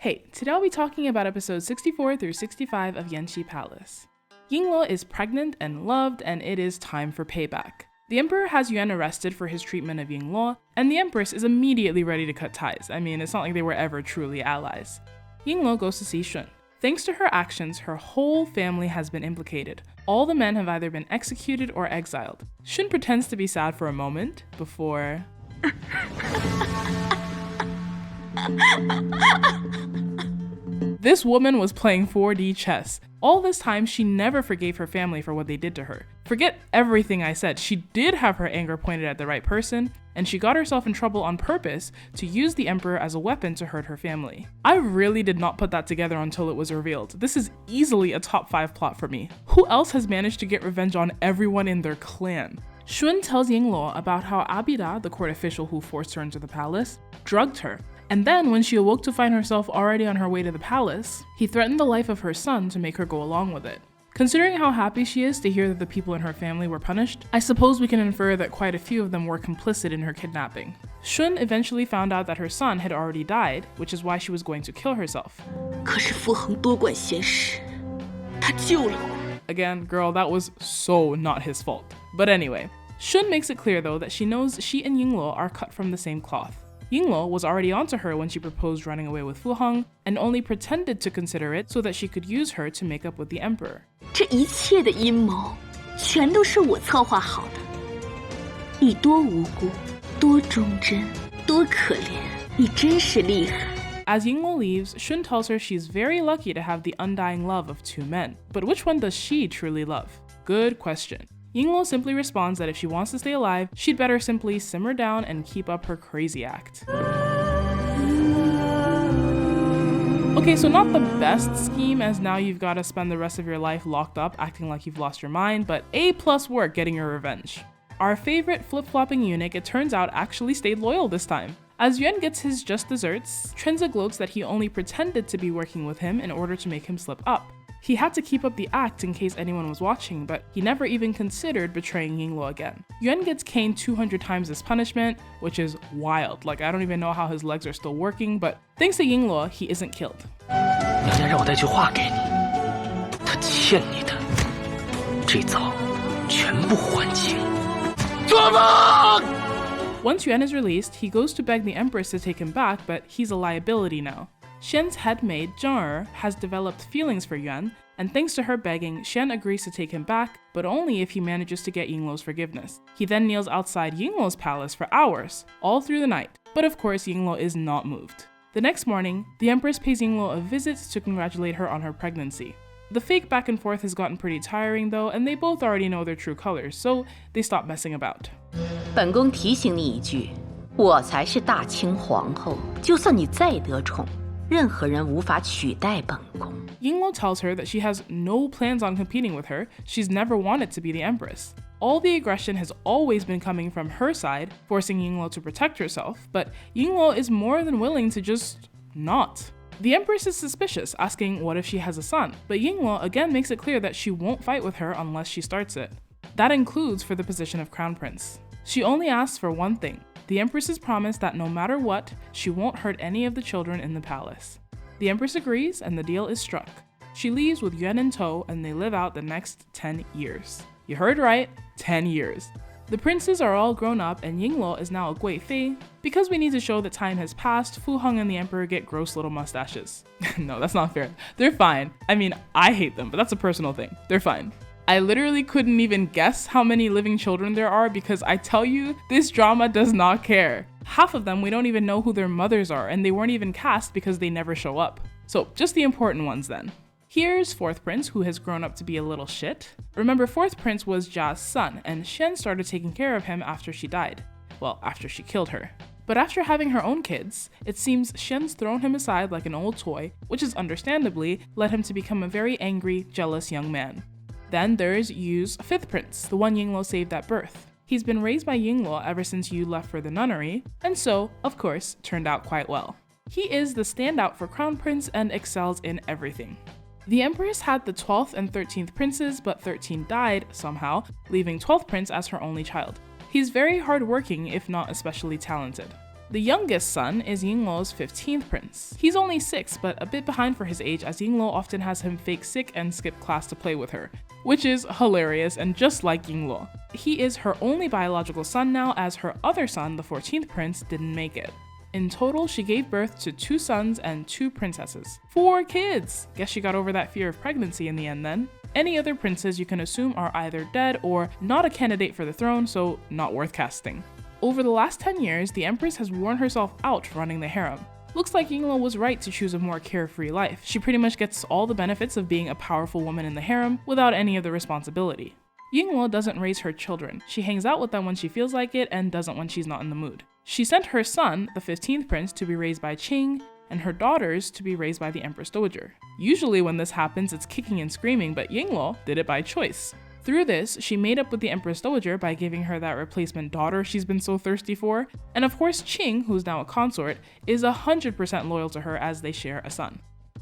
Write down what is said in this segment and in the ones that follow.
Hey, today I'll be talking about episodes 64 through 65 of YanXi Palace. Yingluo is pregnant and loved, and it is time for payback. The emperor has Yuan arrested for his treatment of Yingluo, and the empress is immediately ready to cut ties. I mean, it's not like they were ever truly allies. Yingluo goes to see Shun. Thanks to her actions, her whole family has been implicated. All the men have either been executed or exiled. Shun pretends to be sad for a moment before... This woman was playing 4D chess. All this time, she never forgave her family for what they did to her. Forget everything I said. She did have her anger pointed at the right person, and she got herself in trouble on purpose to use the emperor as a weapon to hurt her family. I really did not put that together until it was revealed. This is easily a top 5 plot for me. Who else has managed to get revenge on everyone in their clan? Shun tells Yingluo about how Abida, the court official who forced her into the palace, drugged her. And then, when she awoke to find herself already on her way to the palace, he threatened the life of her son to make her go along with it. Considering how happy she is to hear that the people in her family were punished, I suppose we can infer that quite a few of them were complicit in her kidnapping. Shun eventually found out that her son had already died, which is why she was going to kill herself. Again, girl, that was so not his fault. But anyway, Shun makes it clear though that she knows she and Yingluo are cut from the same cloth. Yingluo was already onto her when she proposed running away with Fu Heng, and only pretended to consider it so that she could use her to make up with the emperor. As Yingluo leaves, Shun tells her she's very lucky to have the undying love of 2 men. But which one does she truly love? Good question. Yingluo simply responds that if she wants to stay alive, she'd better simply simmer down and keep up her crazy act. Okay, so not the best scheme, as now you've got to spend the rest of your life locked up acting like you've lost your mind, but A+ work getting your revenge. Our favorite flip-flopping eunuch, it turns out, actually stayed loyal this time. As Yuan gets his just desserts, Trenza gloats that he only pretended to be working with him in order to make him slip up. He had to keep up the act in case anyone was watching, but he never even considered betraying Yingluo again. Yuan gets caned 200 times as punishment, which is wild. Like, I don't even know how his legs are still working, but thanks to Yingluo, he isn't killed. Once Yuan is released, he goes to beg the empress to take him back, but he's a liability now. Xian's head maid, Zheng has developed feelings for Yuan, and thanks to her begging, Xian agrees to take him back, but only if he manages to get Yingluo's forgiveness. He then kneels outside Yingluo's palace for hours, all through the night, but of course Yingluo is not moved. The next morning, the empress pays Yingluo a visit to congratulate her on her pregnancy. The fake back and forth has gotten pretty tiring though, and they both already know their true colors, so they stop messing about. 本宫提醒你一句，我才是大清皇后，就算你再得宠。 Yingluo tells her that she has no plans on competing with her, she's never wanted to be the empress. All the aggression has always been coming from her side, forcing Yingluo to protect herself, but Yingluo is more than willing to just not. The empress is suspicious, asking what if she has a son, but Yingluo again makes it clear that she won't fight with her unless she starts it. That includes for the position of crown prince. She only asks for one thing. The empress's promise that no matter what, she won't hurt any of the children in the palace. The empress agrees and the deal is struck. She leaves with Yuan in tow and they live out the next 10 years. You heard right, 10 years. The princes are all grown up and Yingluo is now a Guifei. Because we need to show that time has passed, Fu Heng and the emperor get gross little mustaches. No, that's not fair. They're fine. I mean, I hate them, but that's a personal thing. They're fine. I literally couldn't even guess how many living children there are because I tell you, this drama does not care. Half of them we don't even know who their mothers are, and they weren't even cast because they never show up. So just the important ones then. Here's 4th Prince, who has grown up to be a little shit. Remember, 4th Prince was Jia's son, and Xian started taking care of him after she died. Well, after she killed her. But after having her own kids, it seems Xian's thrown him aside like an old toy, which has understandably led him to become a very angry, jealous young man. Then there's Yu's 5th Prince, the one Yingluo saved at birth. He's been raised by Yingluo ever since Yu left for the nunnery, and so, of course, turned out quite well. He is the standout for crown prince and excels in everything. The empress had the 12th and 13th princes, but 13 died somehow, leaving 12th prince as her only child. He's very hardworking, if not especially talented. The youngest son is Yingluo's 15th prince. He's only 6, but a bit behind for his age, as Yingluo often has him fake sick and skip class to play with her, which is hilarious and just like Yingluo. He is her only biological son now, as her other son, the 14th prince, didn't make it. In total, she gave birth to 2 sons and 2 princesses. 4 kids! Guess she got over that fear of pregnancy in the end then. Any other princes you can assume are either dead or not a candidate for the throne, so not worth casting. Over the last 10 years, the empress has worn herself out running the harem. Looks like Yingluo was right to choose a more carefree life. She pretty much gets all the benefits of being a powerful woman in the harem without any of the responsibility. Yingluo doesn't raise her children. She hangs out with them when she feels like it and doesn't when she's not in the mood. She sent her son, the 15th prince, to be raised by Qing, and her daughters to be raised by the Empress Dowager. Usually when this happens, it's kicking and screaming, but Yingluo did it by choice. Through this, she made up with the Empress Dowager by giving her that replacement daughter she's been so thirsty for, and of course Qing, who's now a consort, is 100% loyal to her as they share a son.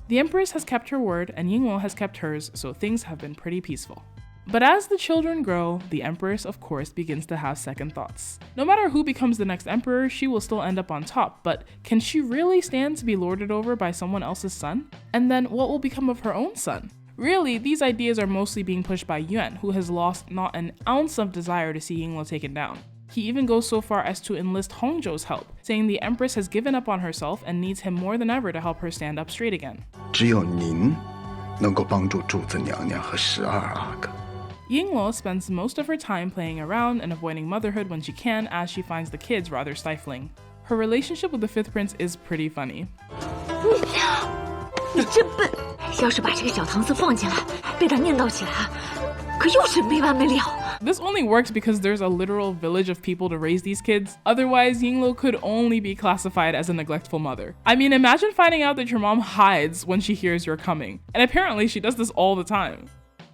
The Empress has kept her word, and Yingluo has kept hers, so things have been pretty peaceful. But as the children grow, the Empress, of course, begins to have second thoughts. No matter who becomes the next emperor, she will still end up on top, but can she really stand to be lorded over by someone else's son? And then what will become of her own son? Really, these ideas are mostly being pushed by Yuan, who has lost not an ounce of desire to see Yingluo taken down. He even goes so far as to enlist Hongzhou's help, saying the Empress has given up on herself and needs him more than ever to help her stand up straight again. 只有您能够帮助主子娘娘和12阿哥。 Yingluo spends most of her time playing around and avoiding motherhood when she can, as she finds the kids rather stifling. Her relationship with the 5th prince is pretty funny. 你真笨！要是把这个小唐僧放进来，被他念叨起来，可又是没完没了。 This only works because there's a literal village of people to raise these kids. Otherwise, Yingluo could only be classified as a neglectful mother. I mean, imagine finding out that your mom hides when she hears you're coming. And apparently she does this all the time.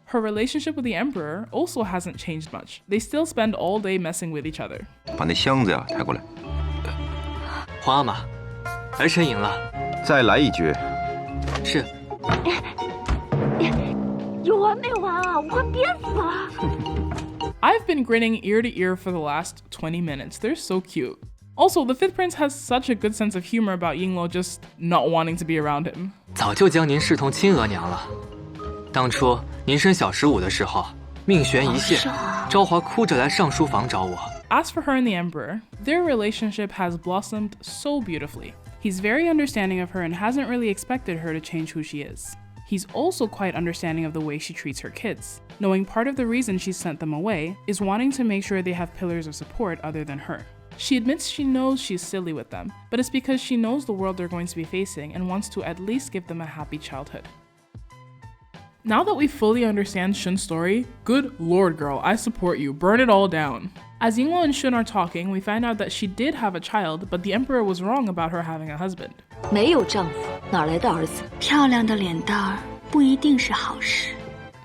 Her relationship with the emperor also hasn't changed much. They still spend all day messing with each other. 把那箱子呀抬过来。皇阿玛，儿臣赢了。再来一局。是。有完没完啊？我快憋死了。 I've been grinning ear to ear for the last 20 minutes. They're so cute. Also, the 5th prince has such a good sense of humor about Yingluo just not wanting to be around him. 早就将您视同亲额娘了。当初您生小15的时候，命悬一线，昭华哭着来上书房找我。 As for her and the emperor, their relationship has blossomed so beautifully. He's very understanding of her and hasn't really expected her to change who she is. He's also quite understanding of the way she treats her kids, knowing part of the reason she sent them away is wanting to make sure they have pillars of support other than her. She admits she knows she's silly with them, but it's because she knows the world they're going to be facing and wants to at least give them a happy childhood. Now that we fully understand Shun's story, good lord girl, I support you, burn it all down. As Yingluo and Shun are talking, we find out that she did have a child, but the emperor was wrong about her having a husband. 没有丈夫，哪来的儿子？漂亮的脸蛋儿不一定是好事。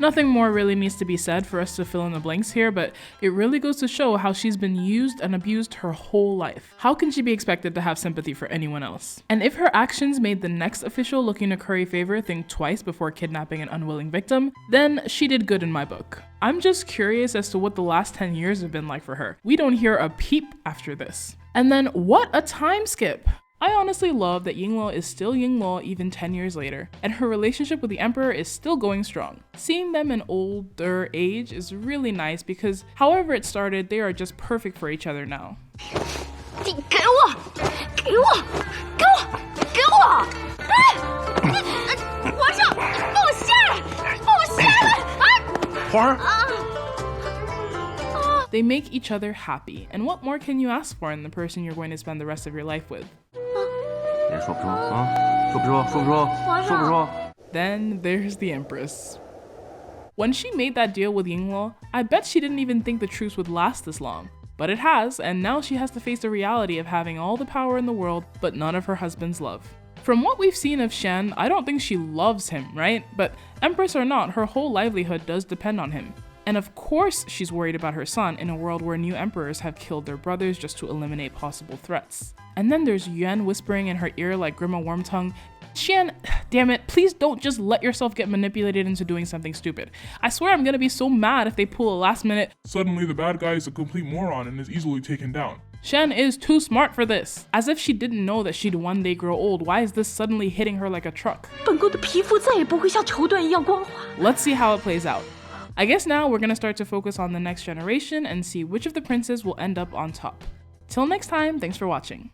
Nothing more really needs to be said for us to fill in the blanks here, but it really goes to show how she's been used and abused her whole life. How can she be expected to have sympathy for anyone else? And if her actions made the next official looking to curry favor think twice before kidnapping an unwilling victim, then she did good in my book. I'm just curious as to what the last 10 years have been like for her. We don't hear a peep after this. And then what a time skip! I honestly love that Yingluo is still Yingluo even 10 years later, and her relationship with the emperor is still going strong. Seeing them in older age is really nice because however it started, they are just perfect for each other now. 你给我，给我，给我，给我！皇上，放我下来，放我下来！花儿。 They make each other happy, and what more can you ask for in the person you're going to spend the rest of your life with? 连说不说啊？说不说？说不说？说不说？ Then there's the Empress. When she made that deal with Yingluo, I bet she didn't even think the truce would last this long. But it has, and now she has to face the reality of having all the power in the world, but none of her husband's love. From what we've seen of Shen, I don't think she loves him, right? But Empress or not, her whole livelihood does depend on him. And of course she's worried about her son in a world where new emperors have killed their brothers just to eliminate possible threats. And then there's Yuan whispering in her ear like Grandma Wormtongue, Shen, damn it, please don't just let yourself get manipulated into doing something stupid. I swear I'm gonna be so mad if they pull a last minute, suddenly the bad guy is a complete moron and is easily taken down. Shen is too smart for this. As if she didn't know that she'd one day grow old. Why is this suddenly hitting her like a truck? 本宫的皮肤再也不会像绸缎一样光滑。 Let's see how it plays out. I guess now we're gonna start to focus on the next generation and see which of the princes will end up on top. Till next time, thanks for watching.